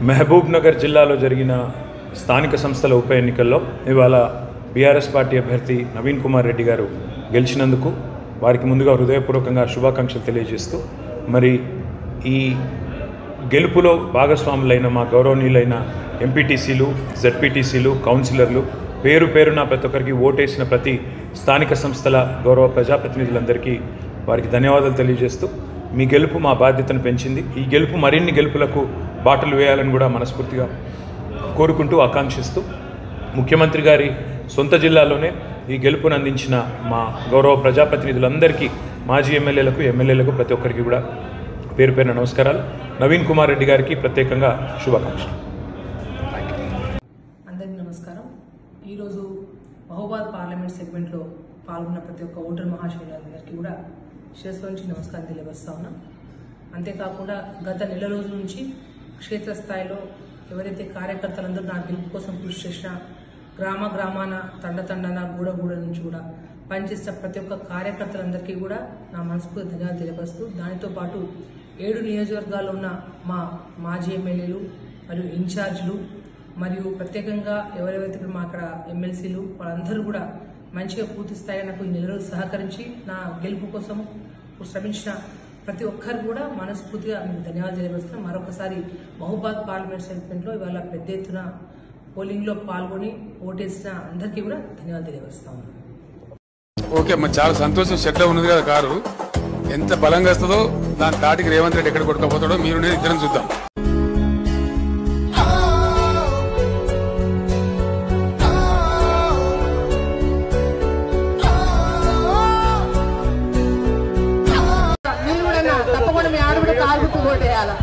మహబూబ్ నగర్ జిల్లాలో జరిగిన స్థానిక సంస్థల ఉప ఎన్నికల్లో ఇవాళ బీఆర్ఎస్ పార్టీ అభ్యర్థి నవీన్ కుమార్ రెడ్డి గారు గెలిచినందుకు వారికి ముందుగా హృదయపూర్వకంగా శుభాకాంక్షలు తెలియజేస్తూ మరి ఈ గెలుపులో భాగస్వాములైన మా గౌరవనీయులైన ఎంపీటీసీలు, జెడ్పీటీసీలు, కౌన్సిలర్లు, పేరు పేరున ప్రతి ఒక్కరికి ఓటేసిన ప్రతి స్థానిక సంస్థల గౌరవ ప్రజాప్రతినిధులందరికీ వారికి ధన్యవాదాలు తెలియజేస్తూ మీ గెలుపు మా బాధ్యతను పెంచింది. ఈ గెలుపు మరిన్ని గెలుపులకు బాటలు వేయాలని కూడా మనస్ఫూర్తిగా కోరుకుంటూ ఆకాంక్షిస్తూ ముఖ్యమంత్రి గారి సొంత జిల్లాలోనే ఈ గెలుపును అందించిన మా గౌరవ ప్రజాప్రతినిధులందరికీ, మాజీ ఎమ్మెల్యేలకు, ఎమ్మెల్యేలకు ప్రతి ఒక్కరికి కూడా పేరు పేరున నమస్కారాలు. నవీన్ కుమార్ రెడ్డి గారికి ప్రత్యేకంగా శుభాకాంక్షలు. అందరికీ నమస్కారం. ఈరోజు మహబూబాద్ పార్లమెంట్ సెగ్మెంట్లో పాల్గొన్న ప్రతి ఒక్క ఓటర్ మహాశయులందరికీ కూడా శిరస్సు నుంచి నమస్కారం తెలియజేస్తా ఉన్నాం. అంతేకాకుండా గత నెల రోజుల నుంచి క్షేత్రస్థాయిలో ఎవరైతే కార్యకర్తలందరూ నా గెలుపు కోసం కృషి చేసిన గ్రామ గ్రామాన, తండన, గూడ నుంచి కూడా పనిచేసిన ప్రతి ఒక్క కార్యకర్తలందరికీ కూడా నా మనస్ఫూర్తి ధన్యవాదాలు తెలియపరుస్తూ, దానితో పాటు 7 నియోజకవర్గాల్లో ఉన్న మా మాజీ ఎమ్మెల్యేలు మరియు ఇన్ఛార్జీలు మరియు ప్రత్యేకంగా ఎవరెవరైతే మా అక్కడ ఎమ్మెల్సీలు వాళ్ళందరూ కూడా మంచిగా పూర్తి స్థాయిగా నాకు ఈ నెల రోజు సహకరించి నా గెలుపు కోసం శ్రమించిన ప్రతి ఒక్కరు కూడా మనస్ఫూర్తిగా మీకు ధన్యవాదాలు తెలియజేస్తున్నాం. మరొకసారి మహబూబాద్ పార్లమెంట్ సెగ్మెంట్లో ఇవాళ పెద్ద ఎత్తున పోలింగ్లో పాల్గొని ఓటేసిన అందరికీ కూడా ధన్యవాదాలు తెలియజేస్తా ఉన్నాం. ఓకే అమ్మా, చాలా సంతోషం. షెడ్ లో ఉన్నది కదా కారు, ఎంత బలంగా వస్తుందో దాని తాటికి రేవంత్ రెడ్డి ఎక్కడ కొట్టుకపోతాడో మీరు నేను ఇద్దరం చూద్దాం. తప్పకుండా మీ ఆడ కూడా కారు గుర్తు ఓటేయాలి.